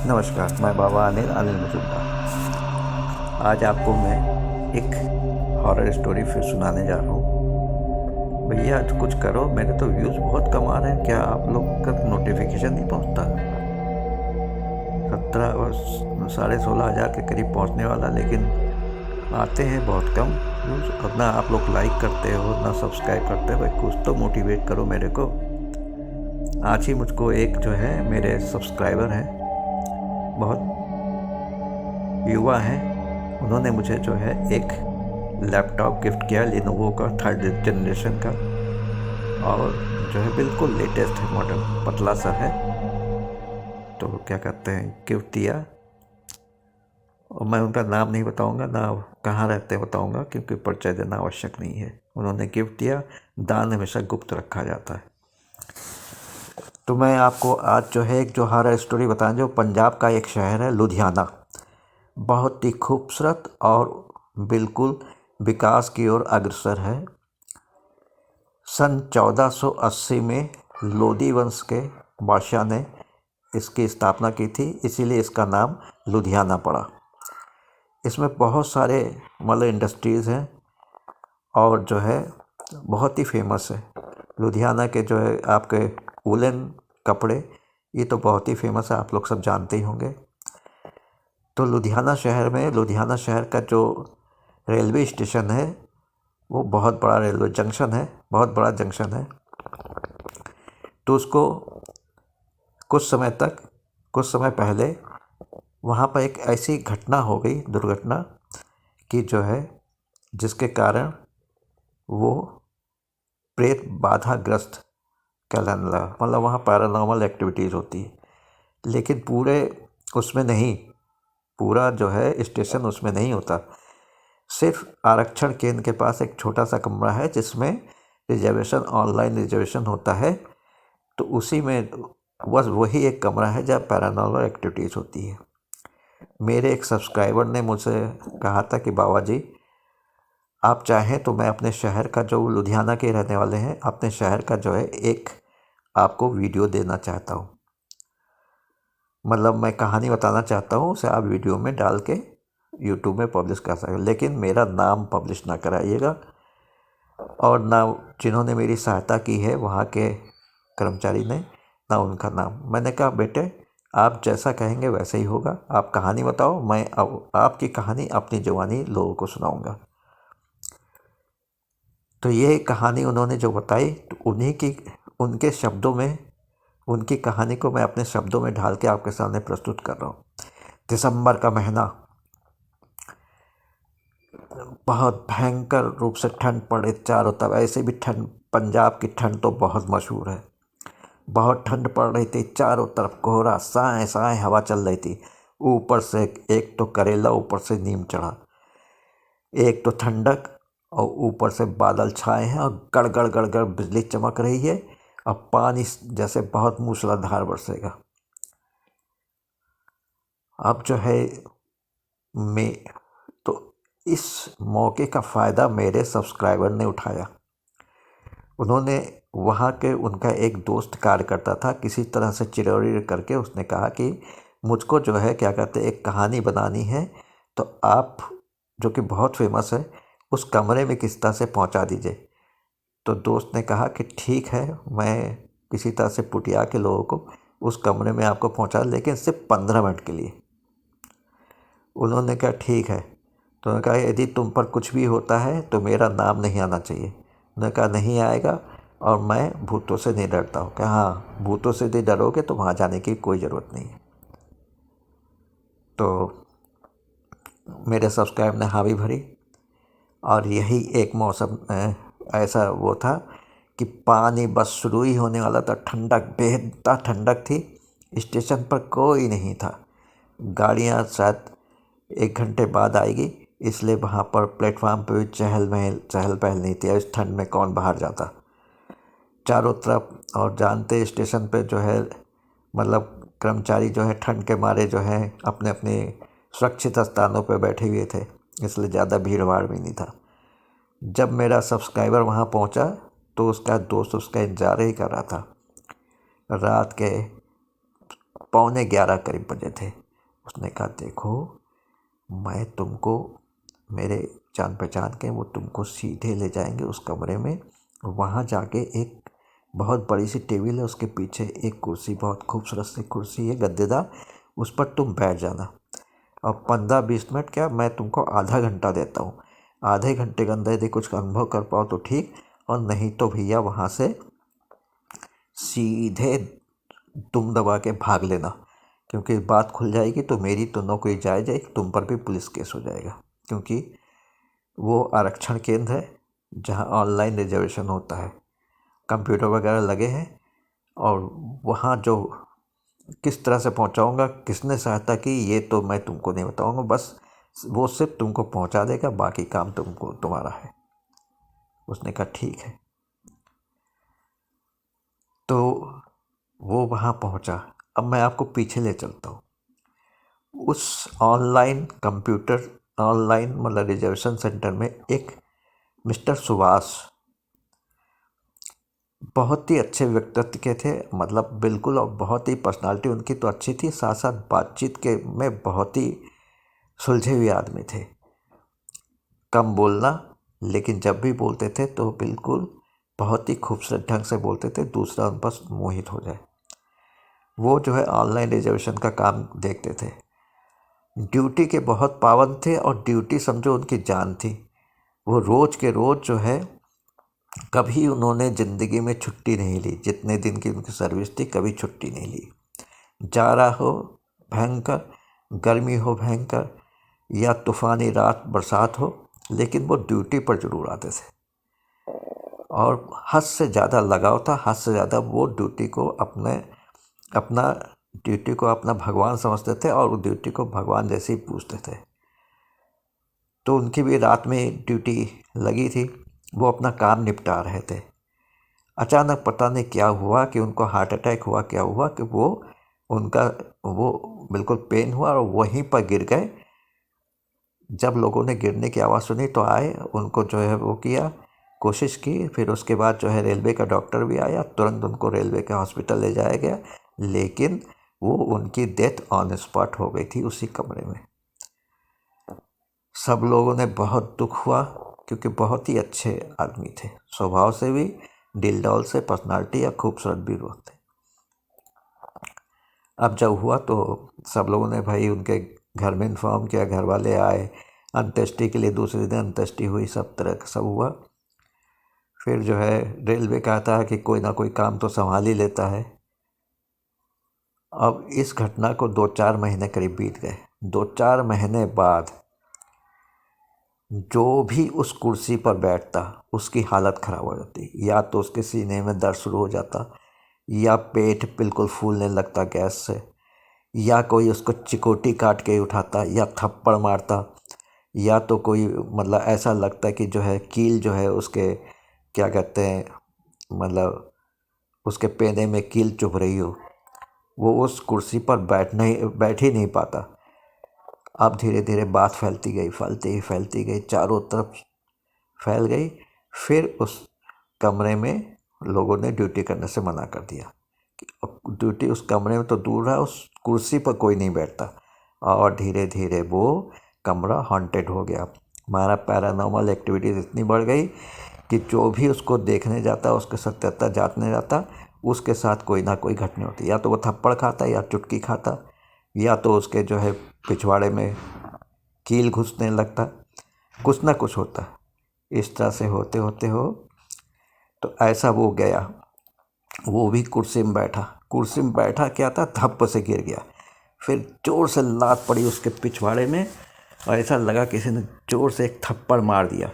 नमस्कार, मैं बाबा अनिल मजूमदार। आज आपको मैं एक हॉरर स्टोरी फिर सुनाने जा रहा हूँ। भैया कुछ करो, मेरे तो व्यूज़ बहुत कम आ रहे हैं। क्या आप लोग का नोटिफिकेशन नहीं पहुँचता? 17 और 16,500 के करीब पहुँचने वाला, लेकिन आते हैं बहुत कम व्यूज़। और ना आप लोग लाइक करते हो, ना सब्सक्राइब करते हो। भाई कुछ तो मोटिवेट करो मेरे को। आज ही मुझको एक जो है मेरे सब्सक्राइबर हैं, बहुत युवा हैं, उन्होंने मुझे जो है एक लैपटॉप गिफ्ट किया, लिनोवो का 3rd जनरेशन का, और जो है बिल्कुल लेटेस्ट है, मॉडल पतला सा है। तो क्या कहते हैं, गिफ्ट दिया। और मैं उनका नाम नहीं बताऊंगा, ना कहाँ रहते हैं बताऊंगा, क्योंकि परिचय देना आवश्यक नहीं है। उन्होंने गिफ्ट दिया। दान हमेशा गुप्त रखा जाता है। तो मैं आपको आज जो है एक जो हॉरर स्टोरी बताएं, जो पंजाब का एक शहर है लुधियाना, बहुत ही खूबसूरत और बिल्कुल विकास की ओर अग्रसर है। सन 1480 में लोधी वंश के बादशाह ने इसकी स्थापना की थी, इसीलिए इसका नाम लुधियाना पड़ा। इसमें बहुत सारे मतलब इंडस्ट्रीज़ हैं और जो है बहुत ही फेमस है। लुधियाना के जो है आपके वुलन कपड़े, ये तो बहुत ही फेमस है, आप लोग सब जानते ही होंगे। तो लुधियाना शहर में, लुधियाना शहर का जो रेलवे स्टेशन है वो बहुत बड़ा रेलवे जंक्शन है, बहुत बड़ा जंक्शन है। तो उसको कुछ समय पहले वहाँ पर एक ऐसी घटना हो गई, दुर्घटना, कि जो है जिसके कारण वो प्रेत बाधाग्रस्त कहलाने लगा। मतलब वहाँ पैरानॉर्मल एक्टिविटीज़ होती है, लेकिन पूरे उसमें नहीं, पूरा जो है स्टेशन उसमें नहीं होता। सिर्फ आरक्षण केंद्र के पास एक छोटा सा कमरा है जिसमें रिजर्वेशन, ऑनलाइन रिजर्वेशन होता है। तो उसी में बस वही एक कमरा है जहाँ पैरानॉर्मल एक्टिविटीज़ होती है। मेरे एक सब्सक्राइबर ने मुझसे कहा था कि बाबा जी, आप चाहें तो मैं अपने शहर का, जो लुधियाना के रहने वाले हैं, अपने शहर का जो है एक आपको वीडियो देना चाहता हूँ। मतलब मैं कहानी बताना चाहता हूँ, उसे आप वीडियो में डाल के यूट्यूब में पब्लिश कर सकते, लेकिन मेरा नाम पब्लिश ना कराइएगा, और ना जिन्होंने मेरी सहायता की है वहाँ के कर्मचारी ने, ना उनका नाम। मैंने कहा बेटे, आप जैसा कहेंगे वैसे ही होगा। आप कहानी बताओ, मैं अब आपकी कहानी अपनी ज़ुबानी लोगों को सुनाऊंगा। तो ये कहानी उन्होंने जो बताई, तो उनके शब्दों में, उनकी कहानी को मैं अपने शब्दों में ढाल के आपके सामने प्रस्तुत कर रहा हूँ। दिसंबर का महीना, बहुत भयंकर रूप से ठंड पड़े चारों तरफ। ऐसे भी ठंड, पंजाब की ठंड तो बहुत मशहूर है। बहुत ठंड पड़ रही थी, चारों तरफ कोहरा, साए साए हवा चल रही थी। ऊपर से एक तो करेला, ऊपर से नीम चढ़ा, एक तो ठंडक, और ऊपर से बादल छाए हैं, और गड़गड़ गड़गड़ बिजली चमक रही है, और पानी जैसे बहुत मूसलाधार बरसेगा। अब जो है मैं तो इस मौके का फ़ायदा मेरे सब्सक्राइबर ने उठाया। उन्होंने वहाँ के, उनका एक दोस्त कार्य करता था, किसी तरह से चिरौरी करके उसने कहा कि मुझको जो है क्या कहते हैं, एक कहानी बनानी है, तो आप, जो कि बहुत फेमस है, उस कमरे में किस तरह से पहुँचा दीजिए। तो दोस्त ने कहा कि ठीक है, मैं किसी तरह से पुटिया के लोगों को उस कमरे में आपको पहुँचा, लेकिन सिर्फ 15 मिनट के लिए। उन्होंने कहा ठीक है। तो उन्होंने कहा यदि तुम पर कुछ भी होता है तो मेरा नाम नहीं आना चाहिए। उन्होंने कहा नहीं आएगा, और मैं भूतों से नहीं डरता हूँ। कहा हाँ, भूतों से यदि डरोगे तो वहाँ जाने की कोई ज़रूरत नहीं है। तो मेरे सब्सक्राइब ने हाँ भी भरी, और यही एक मौसम ऐसा वो था कि पानी बस शुरू ही होने वाला था। ठंडक, बेहद ठंडक थी। स्टेशन पर कोई नहीं था। गाड़ियाँ शायद 1 घंटे बाद आएगी, इसलिए वहाँ पर प्लेटफार्म पे भी चहल पहल नहीं थी। इस ठंड में कौन बाहर जाता। चारों तरफ, और जानते स्टेशन पे जो है, मतलब कर्मचारी जो है ठंड के मारे जो है अपने अपने सुरक्षित स्थानों पर बैठे हुए थे, इसलिए ज़्यादा भीड़ भाड़ भी नहीं था। जब मेरा सब्सक्राइबर वहाँ पहुँचा तो उसका दोस्त उसका इंतज़ार ही कर रहा था। रात के 11:15 करीब बजे थे। उसने कहा देखो मैं तुमको, मेरे जान पहचान के, वो तुमको सीधे ले जाएंगे उस कमरे में। वहाँ जाके एक बहुत बड़ी सी टेबल है, उसके पीछे एक कुर्सी, बहुत खूबसूरत सी कुर्सी है गद्देदार, उस पर तुम बैठ जाना और 15-20 मिनट क्या, मैं तुमको आधा घंटा देता हूँ। आधे घंटे के अंदर यदि कुछ अनुभव कर पाओ तो ठीक, और नहीं तो भैया वहाँ से सीधे तुम दबा के भाग लेना, क्योंकि बात खुल जाएगी तो मेरी तो नौकरी जाएगी, तुम पर भी पुलिस केस हो जाएगा। क्योंकि वो आरक्षण केंद्र है जहाँ ऑनलाइन रिजर्वेशन होता है, कंप्यूटर वगैरह लगे हैं, और वहाँ जो किस तरह से पहुँचाऊँगा, किसने सहायता की, ये तो मैं तुमको नहीं बताऊँगा, बस वो सिर्फ तुमको पहुँचा देगा, बाकी काम तुमको तुम्हारा है। उसने कहा ठीक है। तो वो वहाँ पहुँचा। अब मैं आपको पीछे ले चलता हूँ। उस ऑनलाइन मतलब रिजर्वेशन सेंटर में एक मिस्टर सुभाष बहुत ही अच्छे व्यक्तित्व के थे, मतलब बिल्कुल, और बहुत ही पर्सनालिटी उनकी तो अच्छी थी, साथ साथ बातचीत के में बहुत ही सुलझे हुए आदमी थे। कम बोलना, लेकिन जब भी बोलते थे तो बिल्कुल बहुत ही खूबसूरत ढंग से बोलते थे, दूसरा उन पर मोहित हो जाए। वो जो है ऑनलाइन रिजर्वेशन का काम देखते थे। ड्यूटी के बहुत पाबंद थे, और ड्यूटी समझो उनकी जान थी। वो रोज़ के रोज़ जो है, कभी उन्होंने ज़िंदगी में छुट्टी नहीं ली, जितने दिन की उनकी सर्विस थी कभी छुट्टी नहीं ली। जाड़ा हो भयंकर, गर्मी हो भयंकर, या तूफ़ानी रात बरसात हो, लेकिन वो ड्यूटी पर ज़रूर आते थे। और हद से ज़्यादा लगाव था, हद से ज़्यादा वो ड्यूटी को अपना भगवान समझते थे, और उस ड्यूटी को भगवान जैसे ही पूजते थे। तो उनकी भी रात में ड्यूटी लगी थी, वो अपना काम निपटा रहे थे। अचानक पता नहीं क्या हुआ कि उनको हार्ट अटैक हुआ, क्या हुआ कि वो बिल्कुल पेन हुआ और वहीं पर गिर गए। जब लोगों ने गिरने की आवाज़ सुनी तो आए, उनको जो है वो किया, कोशिश की। फिर उसके बाद जो है रेलवे का डॉक्टर भी आया, तुरंत उनको रेलवे के हॉस्पिटल ले जाया गया, लेकिन वो उनकी डेथ ऑन स्पॉट हो गई थी उसी कमरे में। सब लोगों ने बहुत दुख हुआ, क्योंकि बहुत ही अच्छे आदमी थे, स्वभाव से भी दिलडौल से, पर्सनालिटी या खूबसूरत भी थे। अब जब हुआ तो सब लोगों ने भाई उनके घर में इन्फॉर्म किया, घर वाले आए अंत्येष्टि के लिए, दूसरे दिन अंत्येष्टि हुई, सब तरह का सब हुआ। फिर जो है रेलवे कहता है कि कोई ना कोई काम तो संभाल ही लेता है। अब इस घटना को 2-4 महीने करीब बीत गए। 2-4 महीने बाद जो भी उस कुर्सी पर बैठता उसकी हालत ख़राब हो जाती, या तो उसके सीने में दर्द शुरू हो जाता, या पेट बिल्कुल फूलने लगता गैस से, या कोई उसको चिकोटी काट के उठाता, या थप्पड़ मारता, या तो कोई मतलब ऐसा लगता कि जो है कील जो है उसके, क्या कहते हैं, मतलब उसके पेने में कील चुभ रही हो, वो उस कुर्सी पर बैठ ही नहीं पाता। अब धीरे धीरे बात फैलती गई, चारों तरफ फैल गई। फिर उस कमरे में लोगों ने ड्यूटी करने से मना कर दिया कि अब ड्यूटी उस कमरे में तो दूर है, उस कुर्सी पर कोई नहीं बैठता। और धीरे धीरे वो कमरा हॉन्टेड हो गया। हमारा पैरानॉर्मल एक्टिविटीज़ इतनी बढ़ गई कि जो भी उसको देखने जाता, उसके सत्यता जांचने जाता, उसके साथ कोई ना कोई घटना होती। या तो वो थप्पड़ खाता, या चुटकी खाता, या तो उसके जो है पिछवाड़े में कील घुसने लगता, कुछ ना कुछ होता। इस तरह से होते होते हो तो ऐसा वो गया, वो भी कुर्सी में बैठा क्या था, धप्प से गिर गया। फिर जोर से लात पड़ी उसके पिछवाड़े में, और ऐसा लगा किसी ने जोर से एक थप्पड़ मार दिया,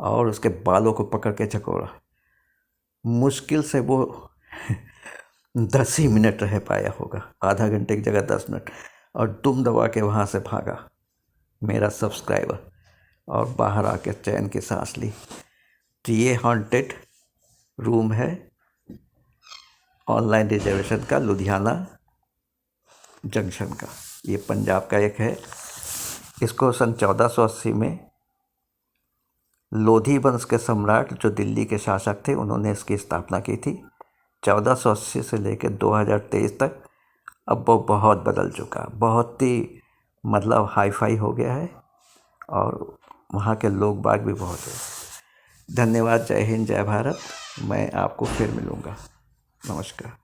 और उसके बालों को पकड़ के झकोड़ा। मुश्किल से वो 10 ही मिनट रह पाया होगा, आधा घंटे की जगह 10 मिनट, और दुम दबा के वहाँ से भागा मेरा सब्सक्राइबर, और बाहर आके चैन की सांस ली। तो ये हॉन्टेड रूम है ऑनलाइन रिजर्वेशन का, लुधियाना जंक्शन का। ये पंजाब का एक है। इसको सन 1480 में लोधी वंश के सम्राट जो दिल्ली के शासक थे, उन्होंने इसकी स्थापना की थी। 1480 से लेकर 2023 तक अब वो बहुत बदल चुका, बहुत ही मतलब हाई फाई हो गया है और वहाँ के लोग बाग भी बहुत है। धन्यवाद। जय हिंद, जय भारत। मैं आपको फिर मिलूँगा। नमस्कार।